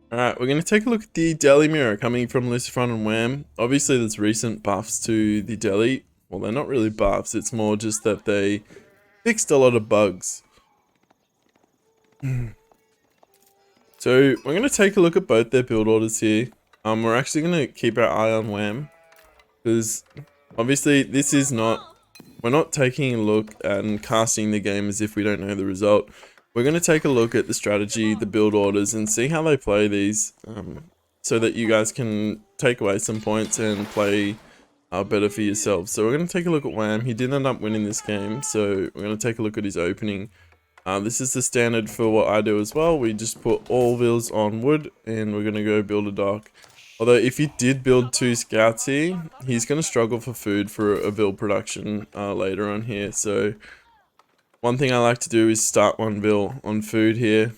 Alright, we're going to take a look at the deli mirror coming from Lucifron and Wam. Obviously, there's recent buffs to the deli. Well, they're not really buffs, it's more just that they fixed a lot of bugs. So, we're going to take a look at both their build orders here. We're actually going to keep our eye on Wam, because obviously this is not, we're not taking a look and casting the game as if we don't know the result. We're going to take a look at the strategy, the build orders, and see how they play these, so that you guys can take away some points and play better for yourselves. So we're going to take a look at Wam. He did end up winning this game, so we're going to take a look at his opening. This is the standard for what I do as well. We just put all vills on wood, and we're going to go build a dock. Although if he did build 2 scouts here, he's going to struggle for food for a vill production later on here. So one thing I like to do is start 1 vill on food here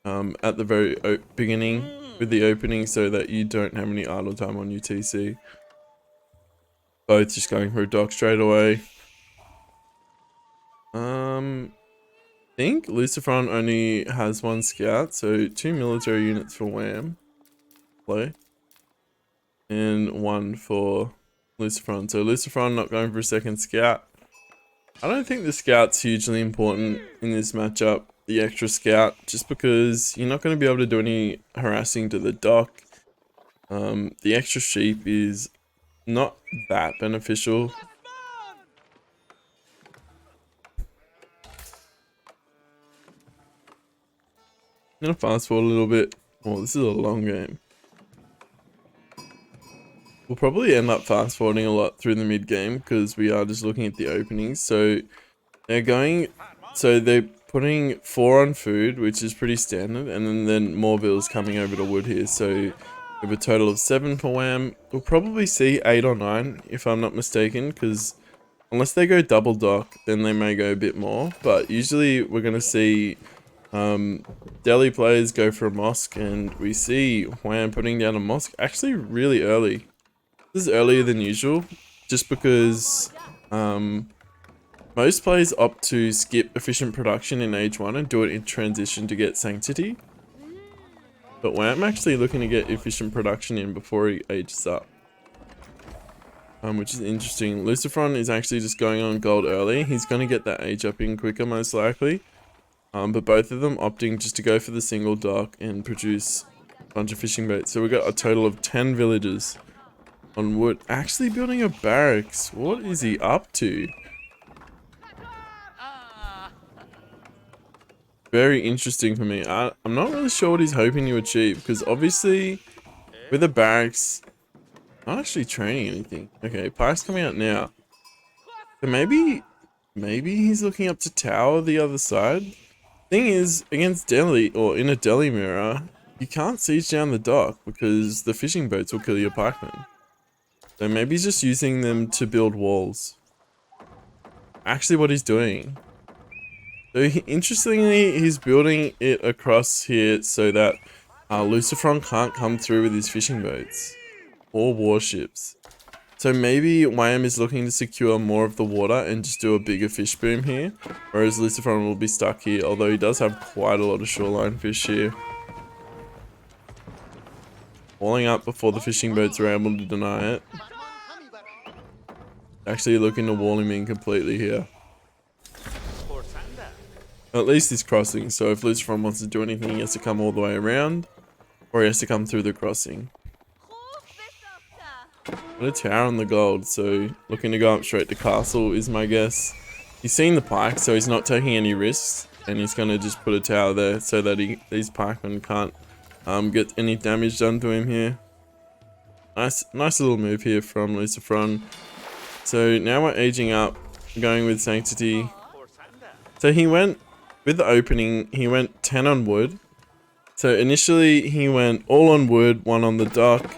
at the very beginning with the opening, so that you don't have any idle time on your TC. Both just going for a dock straight away. I think Lucifron only has 1 scout, so 2 military units for Wam play, and 1 for Lucifron. So Lucifron not going for a second scout. I don't think the scout's hugely important in this matchup, the extra scout, just because you're not going to be able to do any harassing to the dock. The extra sheep is not that beneficial. I'm going to fast forward a little bit. Oh, this is a long game. We'll probably end up fast forwarding a lot through the mid game because we are just looking at the openings. So they're putting 4 on food, which is pretty standard, and then more vills coming over to wood here. So we have a total of 7 for Wam. We'll probably see 8 or 9 if I'm not mistaken, because unless they go double dock, then they may go a bit more. But usually we're going to see deli players go for a mosque, and we see Wam putting down a mosque actually really early. This is earlier than usual, just because most players opt to skip efficient production in age 1 and do it in transition to get sanctity. But Wam actually looking to get efficient production in before he ages up, which is interesting. Lucifron is actually just going on gold early. He's going to get that age up in quicker most likely. But both of them opting just to go for the single dock and produce a bunch of fishing boats. So we got a total of 10 villagers on wood. Actually building a barracks. What is he up to? Very interesting for me. I'm not really sure what he's hoping to achieve, because obviously with a barracks, not actually training anything. Okay, Pike's coming out now. So maybe he's looking up to tower the other side. Thing is, against deli, or in a deli mirror, you can't siege down the dock because the fishing boats will kill your pikemen. So maybe he's just using them to build walls. Actually what he's doing. So interestingly, he's building it across here so that Lucifron can't come through with his fishing boats or warships. So maybe Wam is looking to secure more of the water and just do a bigger fish boom here, whereas Lucifron will be stuck here, although he does have quite a lot of shoreline fish here. Walling up before the fishing boats are able to deny it. Actually looking to wall him in completely here. At least he's crossing, so if Lucifron wants to do anything, he has to come all the way around, or he has to come through the crossing. Got a tower on the gold, so looking to go up straight to castle is my guess. He's seen the pike, so he's not taking any risks, and he's going to just put a tower there so that these pikemen can't get any damage done to him here. Nice little move here from Lucifron. So now we're aging up, going with sanctity. So he went, with the opening, he went 10 on wood. So initially he went all on wood, 1 on the dock.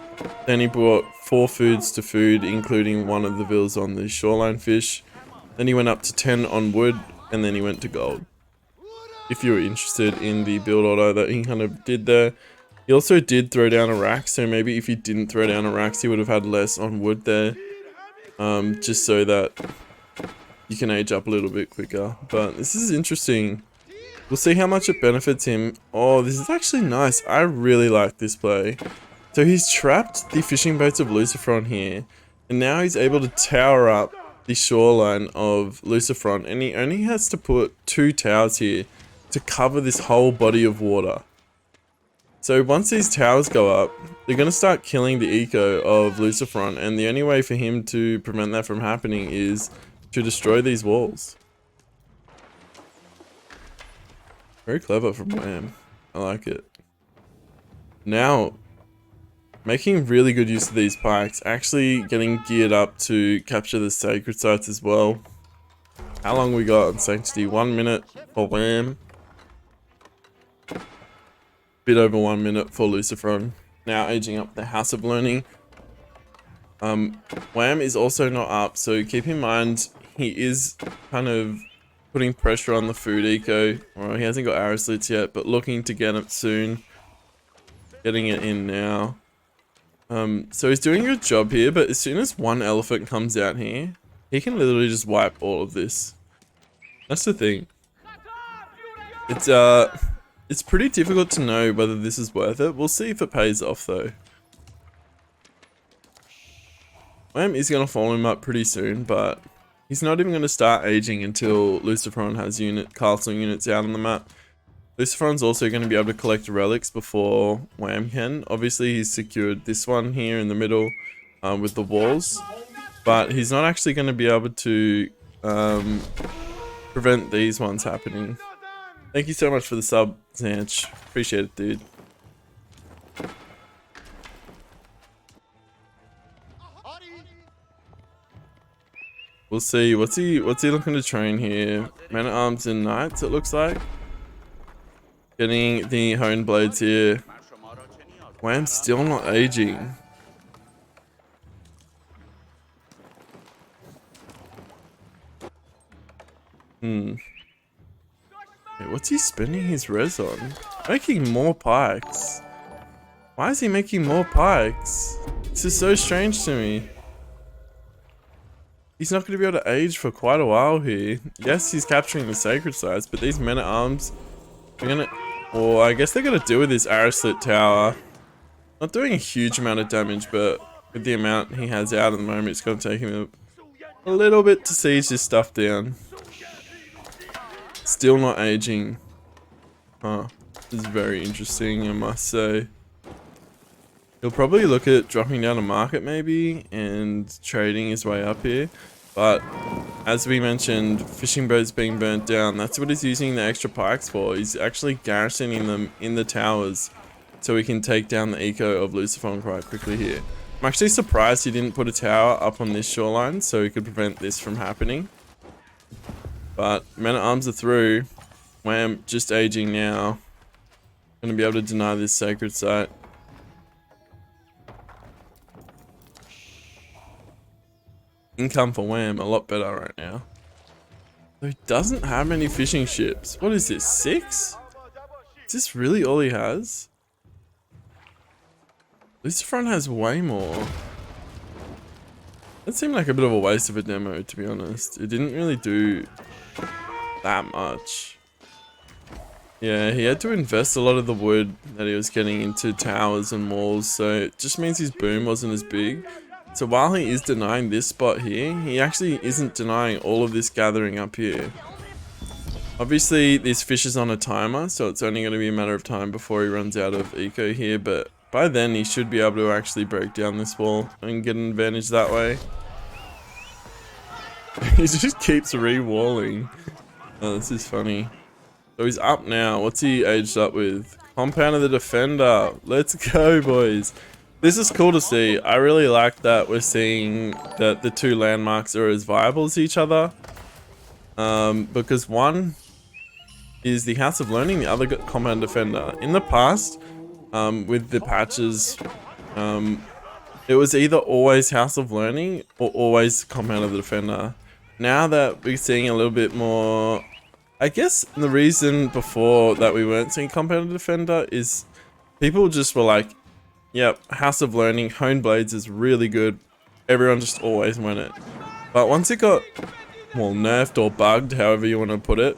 Then he brought 4 foods to food, including 1 of the vills on the shoreline fish. Then he went up to 10 on wood, and then he went to gold. If you're interested in the build order that he kind of did there. He also did throw down a rack, so maybe if he didn't throw down a rack, he would have had less on wood there. Just so that you can age up a little bit quicker. But this is interesting. We'll see how much it benefits him. Oh, this is actually nice. I really like this play. So he's trapped the fishing boats of Lucifron here. And now he's able to tower up the shoreline of Lucifron. And he only has to put 2 towers here to cover this whole body of water. So once these towers go up, they're going to start killing the eco of Lucifron. And the only way for him to prevent that from happening is to destroy these walls. Very clever from Wam. I like it. Now, making really good use of these pikes, actually getting geared up to capture the sacred sites as well. How long we got on Sanctity? 1 minute for Wam. Bit over 1 minute for Lucifron. Now aging up the House of Learning. Wam is also not up, so keep in mind he is kind of putting pressure on the food eco. Well, he hasn't got arrow slits yet, but looking to get it soon. Getting it in now. So he's doing a good job here, but as soon as one elephant comes out here, he can literally just wipe all of this. That's the thing. It's pretty difficult to know whether this is worth it. We'll see if it pays off though. Wam is going to follow him up pretty soon, but he's not even going to start aging until Lucifron has castle units out on the map. Lucifron's also going to be able to collect relics before Wam can. Obviously he's secured this one here in the middle with the walls, but he's not actually going to be able to prevent these ones happening. Thank you so much for the sub, Zanch. Appreciate it, dude. We'll see. What's he looking to train here? Man at arms and knights, it looks like. Getting the honed blades here. Wam's still not aging. Wait, what's he spending his res on? Making more pikes. Why is he making more pikes? This is so strange to me. He's not going to be able to age for quite a while here. Yes, he's capturing the sacred sites, but these men at arms are gonna... Or I guess they're gonna do with this arrow slit tower. Not doing a huge amount of damage, but with the amount he has out at the moment, it's gonna take him a little bit to siege this stuff down. Still not aging. Huh. This is very interesting, I must say. He'll probably look at dropping down a market maybe and trading his way up here. But as we mentioned, fishing boats being burnt down, that's what he's using the extra pikes for. He's actually garrisoning them in the towers so he can take down the eco of Lucifron quite quickly here. I'm actually surprised he didn't put a tower up on this shoreline so he could prevent this from happening. But men at arms are through. Wam just aging now. Gonna be able to deny this sacred site. Income for Wam a lot better right now. So he doesn't have any fishing ships. What is this, 6? Is this really all he has? Lucifron has way more. That seemed like a bit of a waste of a demo, to be honest. It didn't really do that much. Yeah, he had to invest a lot of the wood that he was getting into towers and walls, so it just means his boom wasn't as big. So while he is denying this spot here, he actually isn't denying all of this gathering up here. Obviously, this fish is on a timer, so it's only going to be a matter of time before he runs out of eco here, but by then he should be able to actually break down this wall and get an advantage that way. He just keeps re-walling. Oh, this is funny. So he's up now. What's he aged up with? Compound of the Defender. Let's go, boys. This is cool to see. I really like that we're seeing that the two landmarks are as viable as each other. Because one is the House of Learning, the other Compound Defender. In the past, with the patches, it was either always House of Learning or always Compound of the Defender. Now that we're seeing a little bit more... I guess the reason before that we weren't seeing Compound of the Defender is people just were like, yep, House of Learning, Honed Blades is really good. Everyone just always went it. But once it got, well, nerfed or bugged, however you want to put it,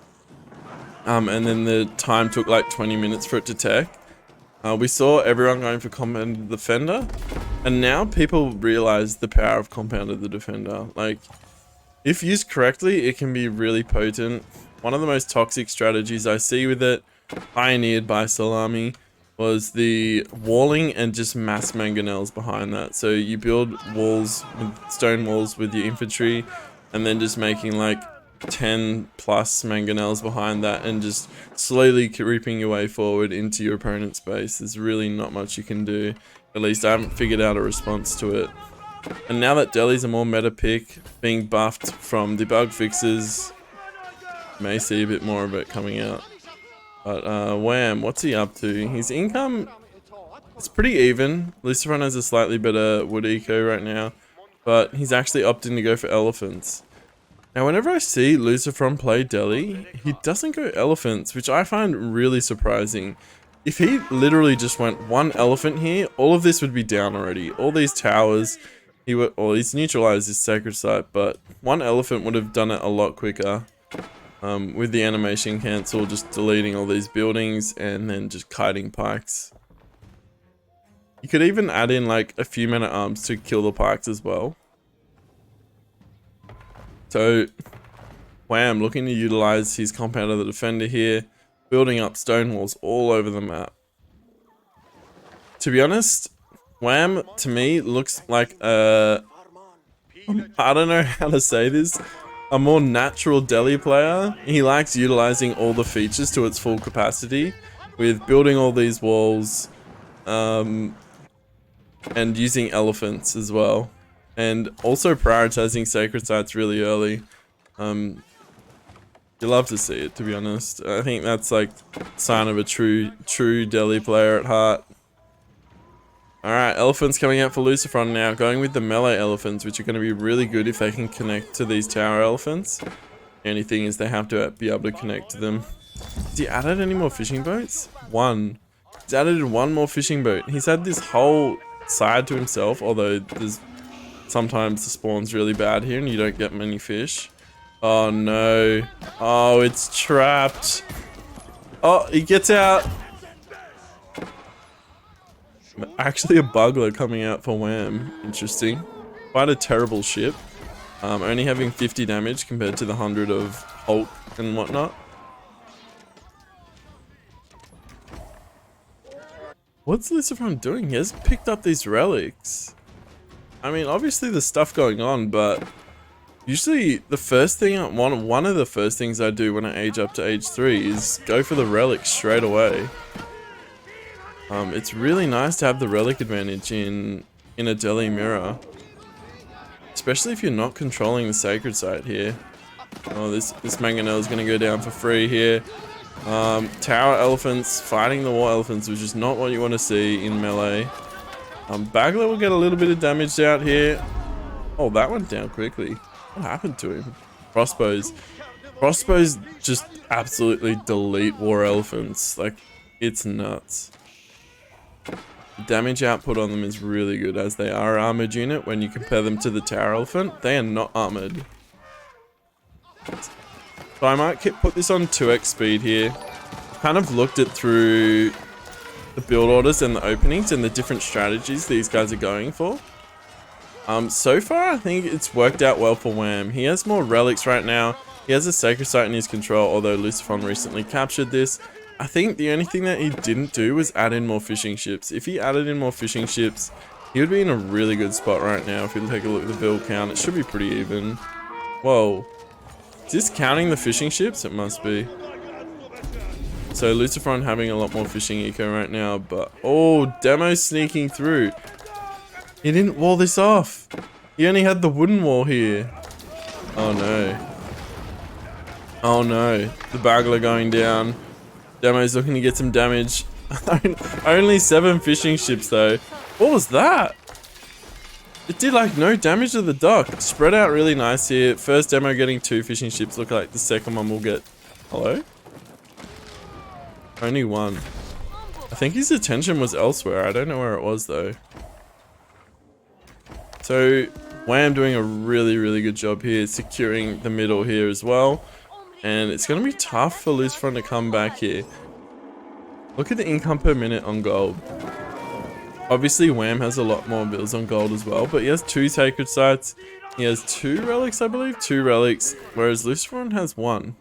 And then the time took like 20 minutes for it to tech. We saw everyone going for Compounded Defender, and now people realize the power of Compounded the Defender. Like, if used correctly, it can be really potent. One of the most toxic strategies I see with it, pioneered by Salami, was the walling and just mass mangonels behind that. So you build walls, stone walls with your infantry, and then just making like 10 plus mangonels behind that and just slowly creeping your way forward into your opponent's base. There's really not much you can do. At least I haven't figured out a response to it. And now that Deli's a more meta pick, being buffed from debug fixes, may see a bit more of it coming out. But Wam, what's he up to? His income, it's pretty even. Lucifron has a slightly better wood eco right now, but he's actually opting to go for elephants. Now, whenever I see Lucifron play Deli, he doesn't go elephants, which I find really surprising. If he literally just went one elephant here, all of this would be down already. All these towers, he's neutralized his sacred site, but one elephant would have done it a lot quicker. With the animation cancel, just deleting all these buildings and then just kiting pikes. You could even add in like a few men at arms to kill the pikes as well. So, Wam looking to utilize his Compound of the Defender here, building up stone walls all over the map. To be honest, Wam to me looks like a, I don't know how to say this, a more natural Deli player. He likes utilizing all the features to its full capacity, with building all these walls, and using elephants as well. And also prioritizing sacred sites really early. You love to see it, to be honest. I think that's like sign of a true Deli player at heart. Alright, elephants coming out for Lucifron now, going with the melee elephants, which are going to be really good if they can connect to these tower elephants. The only thing is they have to be able to connect to them. Has he added any more fishing boats? One. He's added one more fishing boat. He's had this whole side to himself, although there's sometimes the spawn's really bad here and you don't get many fish. Oh no. Oh, it's trapped. Oh, he gets out. Actually a bugler coming out for Wam. Interesting. Quite a terrible ship. Only having 50 damage compared to the 100 of Hulk and whatnot. What's Lucifron doing? He has picked up these relics. I mean, obviously there's stuff going on, but usually the first thing, one of the first things I do when I age up to age 3 is go for the relics straight away. It's really nice to have the relic advantage in a Deli mirror, especially if you're not controlling the sacred site here. Oh, this mangonel is going to go down for free here. Tower elephants fighting the war elephants, which is not what you want to see in melee. Bagler will get a little bit of damage out here. Oh, that went down quickly. What happened to him? Crossbows. Crossbows just absolutely delete war elephants. Like, it's nuts. The damage output on them is really good, as they are an armored unit. When you compare them to the tower elephant, they are not armored. So I might put this on 2x speed here. Kind of looked it through the build orders and the openings and the different strategies these guys are going for. So far I think it's worked out well for Wam. He has more relics right now. He has a sacred site in his control, although Lucifron recently captured this. I think the only thing that he didn't do was add in more fishing ships. If he added in more fishing ships, he would be in a really good spot right now. If you take a look at the build count, it should be pretty even. Whoa. Is this counting the fishing ships? It must be. So Lucifron having a lot more fishing eco right now, but oh, Demo sneaking through. He didn't wall this off. He only had the wooden wall here. Oh no. Oh no. The bagler going down. Demo's looking to get some damage. Only 7 fishing ships though. What was that? It did like no damage to the dock. Spread out really nice here. First demo getting 2 fishing ships. Look like the second one will get... Hello? Only 1. I think his attention was elsewhere. I don't know where it was though. So Wam doing a really good job here, securing the middle here as well. And it's going to be tough for Lucifron to come back here. Look at the income per minute on gold. Obviously, Wam has a lot more bills on gold as well, but he has 2 sacred sites. He has 2 relics, I believe, 2 relics, whereas Lucifron has 1.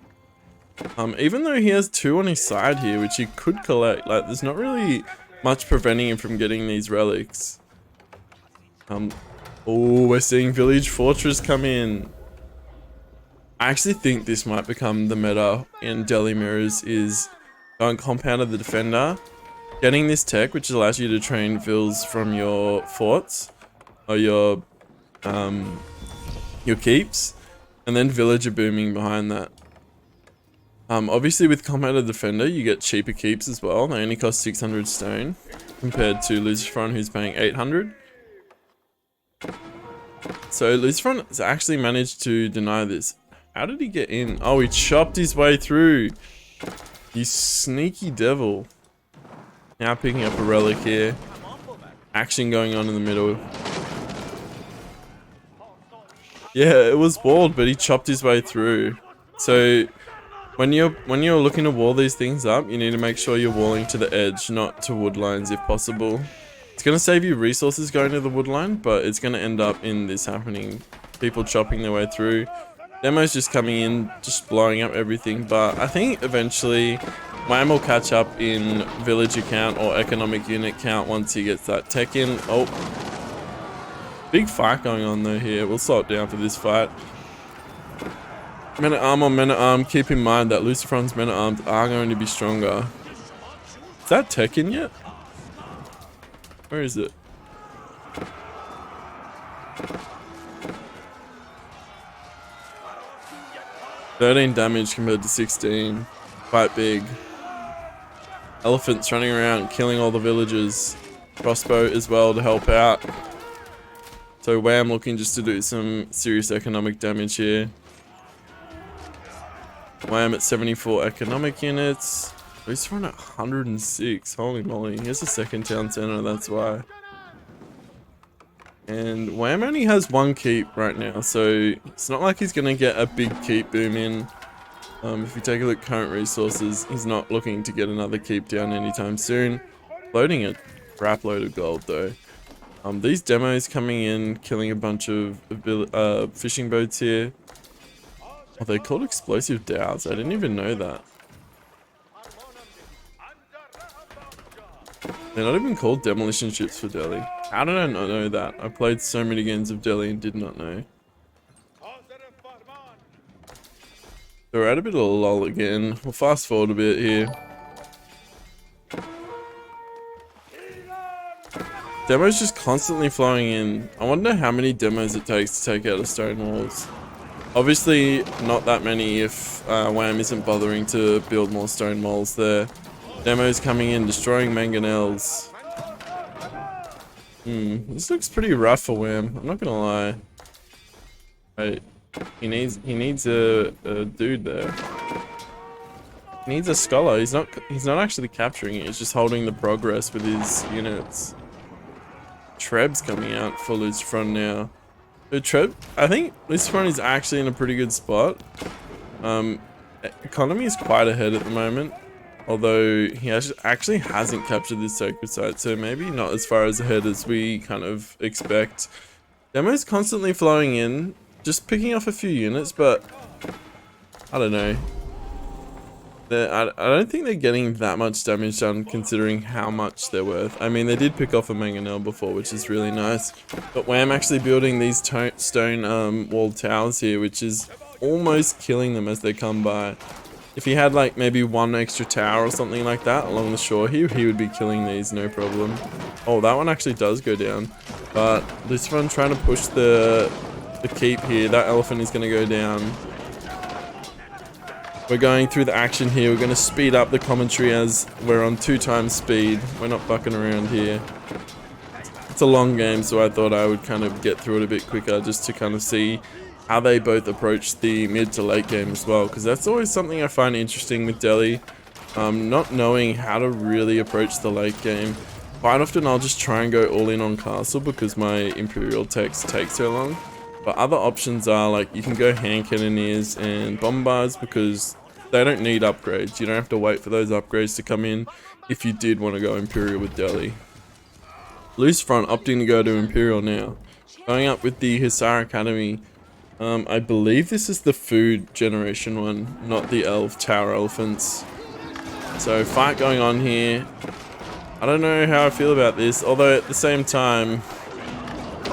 Even though he has 2 on his side here, which he could collect, like, there's not really much preventing him from getting these relics. Oh, we're seeing Village Fortress come in. I actually think this might become the meta in Delhi Mirrors, is going Compound of the Defender, getting this tech, which allows you to train vills from your forts, or your keeps, and then Villager booming behind that. Obviously with Compound of the Defender, you get cheaper keeps as well. They only cost 600 stone, compared to Lucifron, who's paying 800. So Lucifron has actually managed to deny this. How did he get in? Oh, he chopped his way through. You sneaky devil. Now picking up a relic here. Action going on in the middle. Yeah, it was walled, but he chopped his way through. So when you're looking to wall these things up, you need to make sure you're walling to the edge, not to wood lines if possible. It's going to save you resources going to the wood line, but it's going to end up in this happening. People chopping their way through. Demo's just coming in, just blowing up everything, but I think eventually Wam will catch up in villager count or economic unit count once he gets that tech in. Oh, big fight going on though here. We'll slow it down for this fight. Men at arm on men at arm. Keep in mind that Lucifron's men at arms are going to be stronger. Is that tech in yet? Where is it? $13 damage compared to 16. Quite big. Elephants running around killing all the villagers. Crossbow as well to help out. So Wam looking just to do some serious economic damage here. Wam at 74 economic units. He's running at 106. Holy moly. Here's a second town center, that's why. And Wam only has 1 keep right now, so it's not like he's going to get a big keep boom in. If you take a look at current resources, he's not looking to get another keep down anytime soon. Loading a crap load of gold though. These demos coming in, killing a bunch of fishing boats here. Oh, they're called explosive dhows. I didn't even know that. They're not even called demolition ships for Delhi. How did I not know that? I played so many games of Delhi and did not know. So we're at a bit of a lull again. We'll fast forward a bit here. Demos just constantly flowing in. I wonder how many demos it takes to take out the stone walls. Obviously not that many if Wam isn't bothering to build more stone walls there. Demos coming in, destroying mangonels. This looks pretty rough for Wam, I'm not gonna lie. Wait, he needs a dude there. He needs a scholar. He's not actually capturing it, he's just holding the progress with his units. Treb's coming out for Lucifron now. So Treb, I think Lucifron is actually in a pretty good spot. Economy is quite ahead at the moment. Although he actually hasn't captured this sacred site, so maybe not as far as ahead as we kind of expect. Demo's constantly flowing in, just picking off a few units, but I don't know. I don't think they're getting that much damage done considering how much they're worth. I mean, they did pick off a mangonel before, which is really nice. But Wam actually building these stone walled towers here, which is almost killing them as they come by. If he had like maybe 1 extra tower or something like that along the shore here, he would be killing these, no problem. Oh, that one actually does go down. But Lucifron trying to push the keep here. That elephant is going to go down. We're going through the action here. We're going to speed up the commentary as we're on 2 times speed. We're not fucking around here. It's a long game, so I thought I would kind of get through it a bit quicker just to kind of see how they both approach the mid to late game as well, because that's always something I find interesting with Delhi. Not knowing how to really approach the late game. Quite often I'll just try and go all in on castle because my imperial text takes so long. But other options are like you can go hand cannoneers and bombards because they don't need upgrades. You don't have to wait for those upgrades to come in if you did want to go Imperial with Delhi. Lucifron opting to go to Imperial now. Going up with the Hussar Academy. I believe this is the food generation one, not the tower elephants. So fight going on here. I don't know how I feel about this, although at the same time,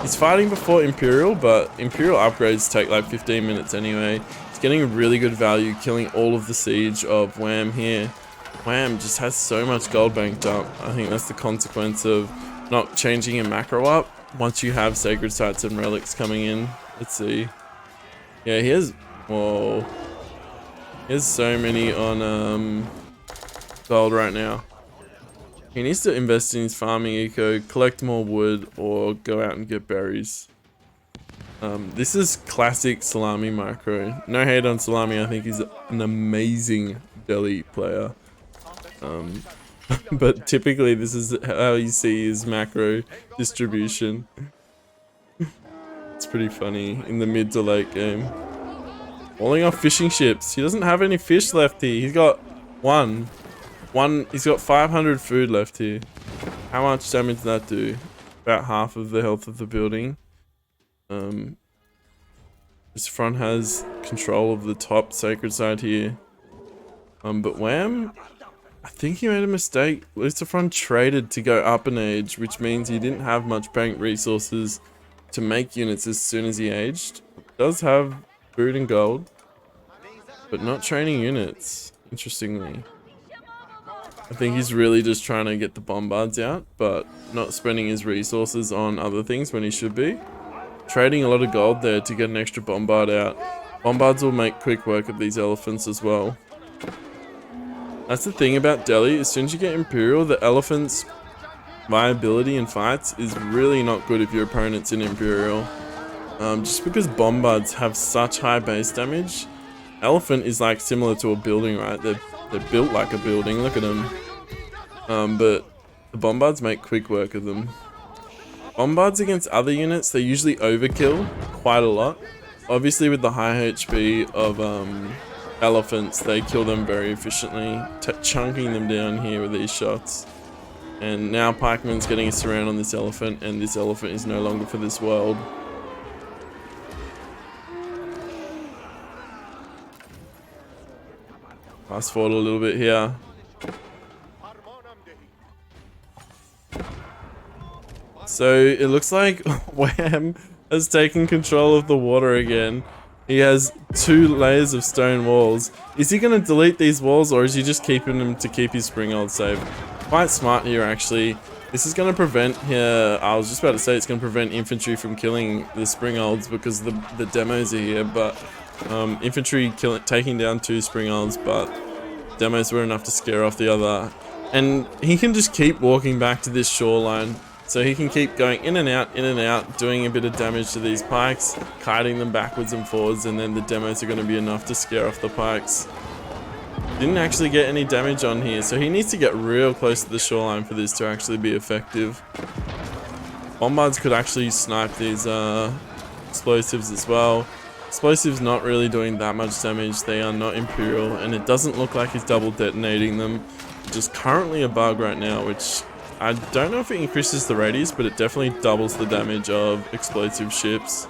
he's fighting before Imperial, but Imperial upgrades take like 15 minutes anyway. He's getting really good value, killing all of the siege of Wam here. Wam just has so much gold banked up. I think that's the consequence of not changing your macro up once you have sacred sites and relics coming in. Let's see. Yeah, he has, whoa. He has so many on gold right now. He needs to invest in his farming eco, collect more wood, or go out and get berries. This is classic Salami macro. No hate on Salami, I think he's an amazing Delhi player. But typically this is how you see his macro distribution. It's pretty funny in the mid to late game. Falling off fishing ships. He doesn't have any fish left here. He's got one. He's got 500 food left here. How much damage did that do? About half of the health of the building. This front has control of the top sacred side here. But Wam, I think he made a mistake. Lucifron traded to go up an age, which means he didn't have much bank resources to make units as soon as he aged. Does have food and gold, but not training units, interestingly. I think he's really just trying to get the bombards out, but not spending his resources on other things when he should be. Trading a lot of gold there to get an extra bombard out. Bombards will make quick work of these elephants as well. That's the thing about Delhi, as soon as you get Imperial, the elephant's viability in fights is really not good if your opponent's in Imperial. Just because bombards have such high base damage, elephant is like similar to a building, right? They're built like a building, look at them. But the bombards make quick work of them. Bombards against other units, they usually overkill quite a lot. Obviously with the high HP of elephants, they kill them very efficiently, chunking them down here with these shots. And now Pikeman's getting a surround on this elephant, and this elephant is no longer for this world. Fast forward a little bit here. So it looks like Wam has taken control of the water again. He has 2 layers of stone walls. Is he going to delete these walls, or is he just keeping them to keep his springald safe? Quite smart here actually. This is going to prevent here, I was just about to say it's going to prevent infantry from killing the springalds because the demos are here, but infantry taking down 2 springalds, but demos were enough to scare off the other. And he can just keep walking back to this shoreline. So he can keep going in and out, doing a bit of damage to these pikes, kiting them backwards and forwards, and then the demos are going to be enough to scare off the pikes. Didn't actually get any damage on here, so he needs to get real close to the shoreline for this to actually be effective. Bombards could actually snipe these explosives as well. Explosives not really doing that much damage, they are not Imperial, and it doesn't look like he's double detonating them, which is currently a bug right now, which I don't know if it increases the radius, but it definitely doubles the damage of explosive ships.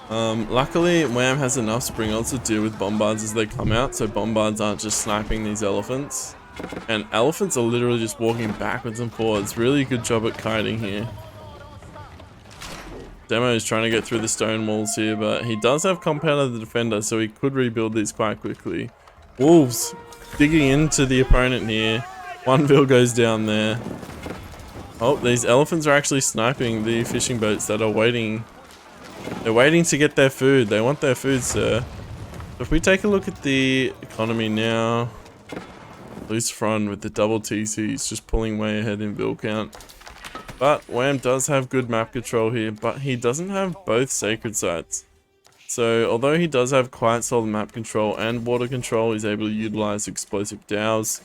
Luckily, Wam has enough springalds to deal with bombards as they come out, so bombards aren't just sniping these elephants. And elephants are literally just walking backwards and forwards. Really good job at kiting here. Demo is trying to get through the stone walls here, but he does have Compound of the Defender, so he could rebuild these quite quickly. Wolves digging into the opponent here. 1 bill goes down there. Oh, these elephants are actually sniping the fishing boats that are waiting. They're waiting to get their food. They want their food, sir. If we take a look at the economy now, Lucifron with the double TC is just pulling way ahead in bill count. But Wam does have good map control here, but he doesn't have both sacred sites. So although he does have quite solid map control and water control, he's able to utilize explosive dows.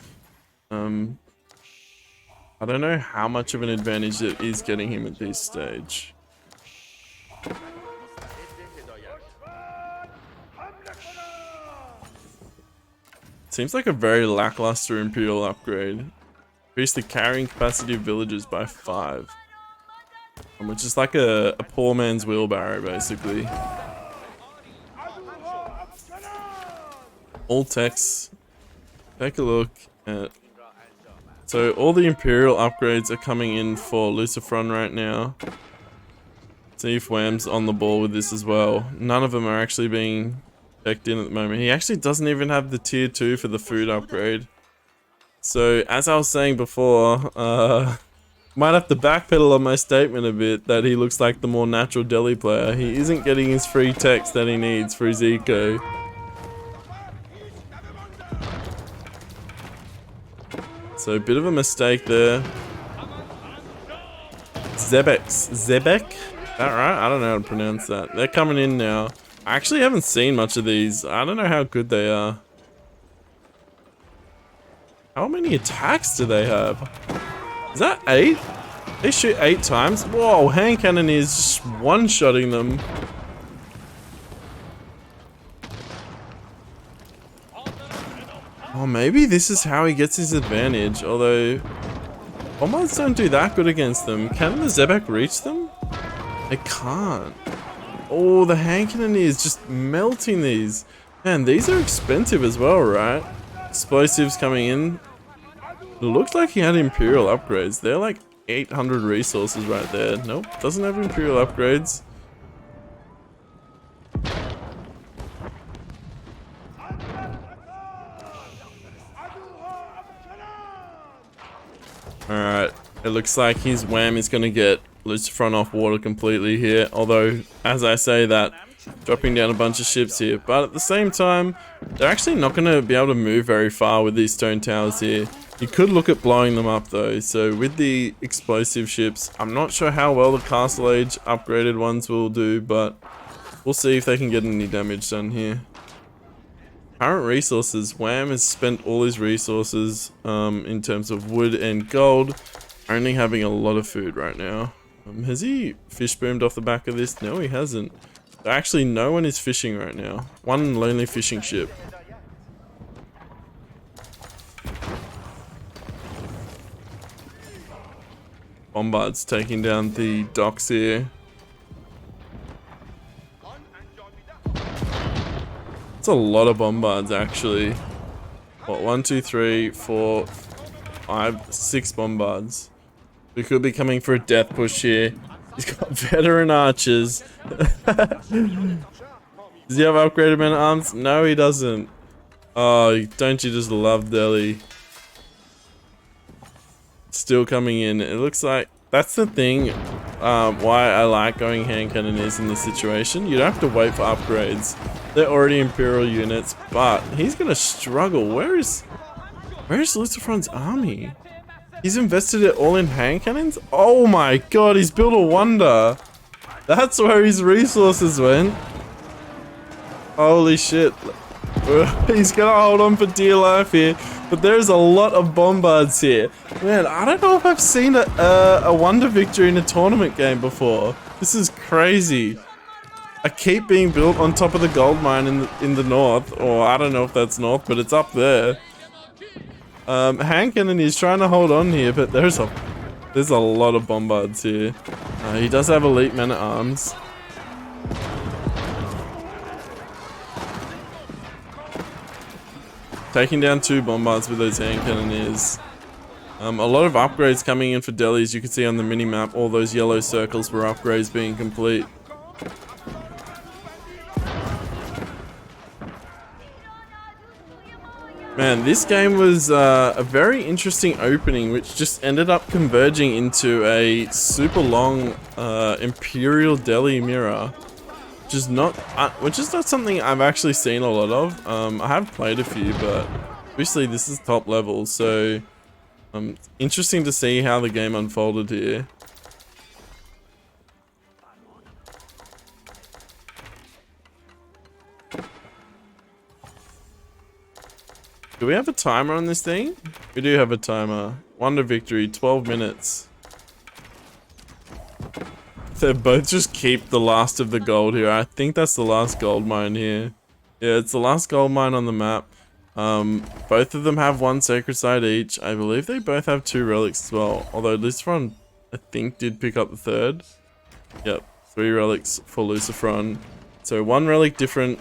I don't know how much of an advantage it is getting him at this stage. Seems like a very lackluster Imperial upgrade. Increase the carrying capacity of villagers by 5. Which is like a poor man's wheelbarrow, basically. All texts. Take a look at... So all the Imperial upgrades are coming in for Lucifron right now. See if Wam's on the ball with this as well. None of them are actually being checked in at the moment. He actually doesn't even have the tier 2 for the food upgrade. So as I was saying before, might have to backpedal on my statement a bit that he looks like the more natural Delhi player. He isn't getting his free text that he needs for his eco. So a bit of a mistake there. Zebek? Is that right? I don't know how to pronounce that. They're coming in now. I actually haven't seen much of these. I don't know how good they are. How many attacks do they have? Is that 8? They shoot 8 times? Whoa, hand cannon is just one-shotting them. Oh, maybe this is how he gets his advantage, although bombards don't do that good against them. Can the Zebek reach them? They can't. Oh, the hand cannon is just melting these. Man, these are expensive as well, right? Explosives coming in. It looked like he had Imperial upgrades. They're like 800 resources right there. Nope, doesn't have Imperial upgrades. Alright, it looks like his Wam is going to get Lucifron off water completely here. Although, as I say that, dropping down a bunch of ships here. But at the same time, they're actually not going to be able to move very far with these stone towers here. You could look at blowing them up though. So with the explosive ships, I'm not sure how well the Castle Age upgraded ones will do. But we'll see if they can get any damage done here. Current resources. Wam has spent all his resources in terms of wood and gold. Only having a lot of food right now. Has he fish boomed off the back of this? No, he hasn't. Actually, no one is fishing right now. One lonely fishing ship. Bombards taking down the docks here. It's a lot of bombards actually. What, 1, 2, 3, 4, 5, 6 bombards. We could be coming for a death push here. He's got veteran archers. Does he have upgraded men at arms? No, he doesn't. Oh, don't you just love Delhi? Still coming in. It looks like that's the thing. Why I like going hand cannoneers in this situation. You don't have to wait for upgrades. They're already Imperial units, but he's gonna struggle. Where is Lucifron's army? He's invested it all in hand cannons? Oh my god, he's built a wonder. That's where his resources went. Holy shit. He's gonna hold on for dear life here. But there's a lot of bombards here. Man, I don't know if I've seen a wonder victory in a tournament game before. This is crazy. I keep being built on top of the gold mine in the north. Or I don't know if that's north, but it's up there. Hand cannon is trying to hold on here, but there's a lot of bombards here. He does have elite men at arms. Taking down 2 bombards with those hand cannoneers. A lot of upgrades coming in for Delhi, as you can see on the mini-map. All those yellow circles were upgrades being complete. Man, this game was a very interesting opening, which just ended up converging into a super long Imperial Delhi mirror, which is not something I've actually seen a lot of. I have played a few, but obviously this is top level, so interesting to see how the game unfolded here. Do we have a timer on this thing? We do have a timer. Wonder victory, 12 minutes. They both just keep the last of the gold here. I think that's the last gold mine here. Yeah, it's the last gold mine on the map. Both of them have 1 sacred site each. I believe they both have 2 relics as well. Although Lucifron, I think, did pick up the 3rd. Yep, 3 relics for Lucifron. So 1 relic different.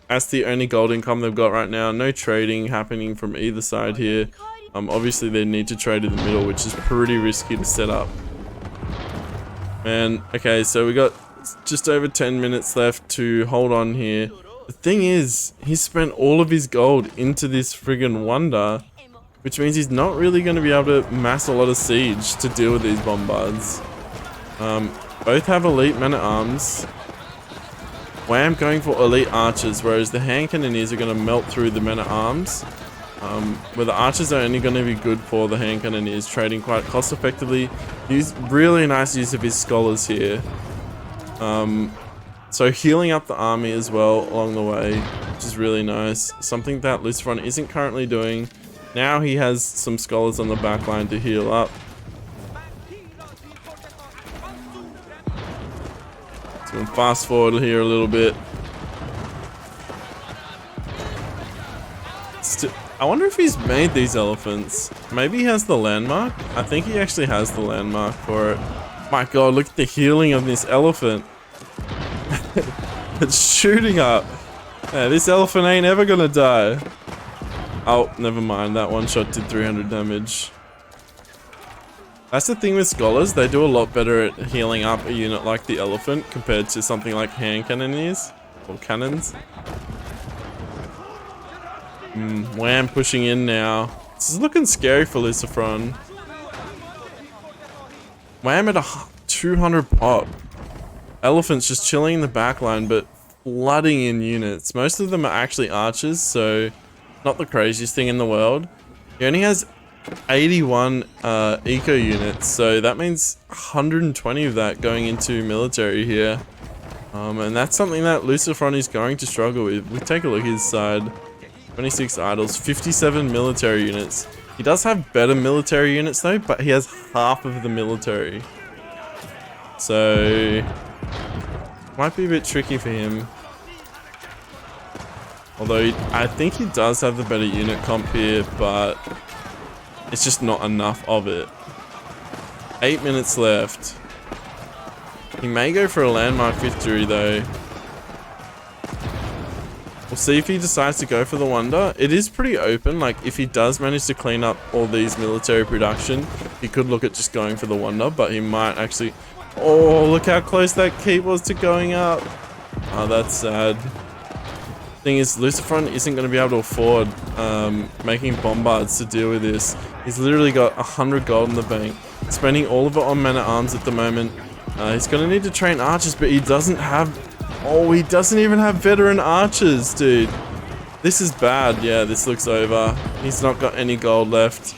That's the only gold income they've got right now. No trading happening from either side here. Obviously they need to trade in the middle, which is pretty risky to set up. Man, okay, so we got just over 10 minutes left to hold on here. The thing is, he spent all of his gold into this friggin' wonder, which means he's not really going to be able to mass a lot of siege to deal with these bombards. Both have elite men-at-arms. Wham going for elite archers, whereas the hand cannoneers are going to melt through the men-at-arms. Where the archers are only going to be good for the hand cannoneers, trading quite cost effectively. Use really nice use of his scholars here. So healing up the army as well along the way, which is really nice. Something that Lucifron isn't currently doing. Now he has some scholars on the back line to heal up. So we'll fast forward here a little bit. I wonder if he's made these elephants. Maybe he has the landmark? I think he actually has the landmark for it. My god, look at the healing of this elephant. It's shooting up. Yeah, this elephant ain't ever gonna die. Oh, never mind. That one shot did 300 damage. That's the thing with scholars. They do a lot better at healing up a unit like the elephant compared to something like hand cannoneers or cannons. Wham pushing in now. This is looking scary for Lucifron. Wham at a 200 pop. Elephants just chilling in the backline, but flooding in units. Most of them are actually archers, so not the craziest thing in the world. He only has 81 eco units, so that means 120 of that going into military here. And that's something that Lucifron is going to struggle with. We take a look at his side. 26 idols, 57 military units. He does have better military units though, but he has half of the military. So might be a bit tricky for him. Although I think he does have the better unit comp here, but it's just not enough of it. 8 minutes left. He may go for a landmark victory though. We'll see if he decides to go for the wonder. It is pretty open, like if he does manage to clean up all these military production, he could look at just going for the wonder, but he might actually... Oh, look how close that keep was to going up. Oh, that's sad. Thing is, Lucifron isn't going to be able to afford making bombards to deal with this. He's literally got 100 gold in the bank, spending all of it on men-at-arms at the moment. He's going to need to train archers, but he doesn't have... Oh, he doesn't even have veteran archers, dude. This is bad. Yeah, this looks over. He's not got any gold left.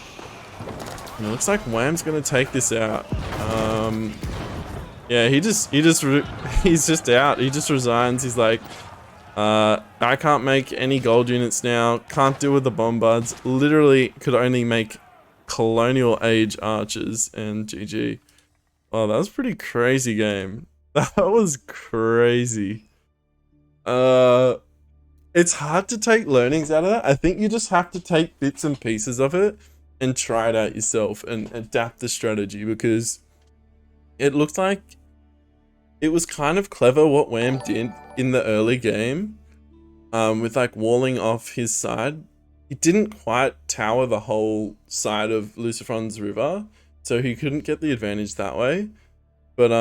And it looks like Wham's going to take this out. Yeah, he's just out. He just resigns. He's like, I can't make any gold units now. Can't deal with the bombards. Literally could only make colonial age archers, and GG. Oh, that was a pretty crazy game. That was crazy. It's hard to take learnings out of that. I think you just have to take bits and pieces of it and try it out yourself and adapt the strategy, because it looks like it was kind of clever what Wham did in the early game, with like walling off his side. He didn't quite tower the whole side of Lucifron's river, so he couldn't get the advantage that way. But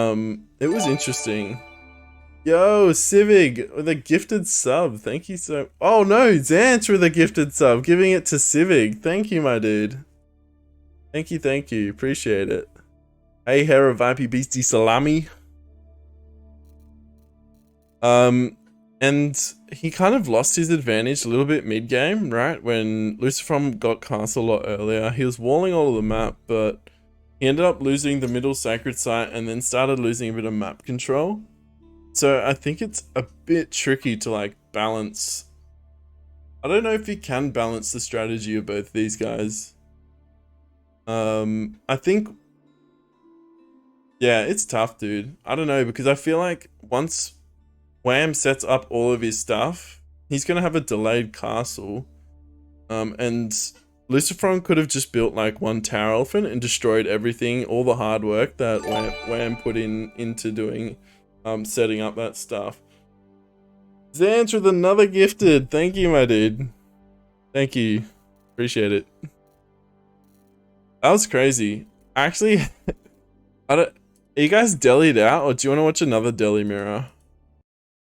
it was interesting. Yo, SIVIG with a gifted sub. Thank you so... Oh no, Zant with a gifted sub. Giving it to SIVIG. Thank you, my dude. Thank you. Appreciate it. Hey, Hera Vipey Beastie Salami. And he kind of lost his advantage a little bit mid-game, right? When Lucifron got cast a lot earlier. He was walling all of the map, but he ended up losing the middle sacred site and then started losing a bit of map control. So I think it's a bit tricky to like balance. I don't know if you can balance the strategy of both these guys. I think, yeah, it's tough, dude. I don't know, because I feel like once Wham sets up all of his stuff, he's gonna have a delayed castle. And Lucifron could have just built like one tower elephant and destroyed everything, all the hard work that Wham put into doing, setting up that stuff. Zans with another gifted. Thank you, my dude. Thank you. Appreciate it. That was crazy. Actually, I don't. Are you guys delied out, or do you want to watch another deli mirror?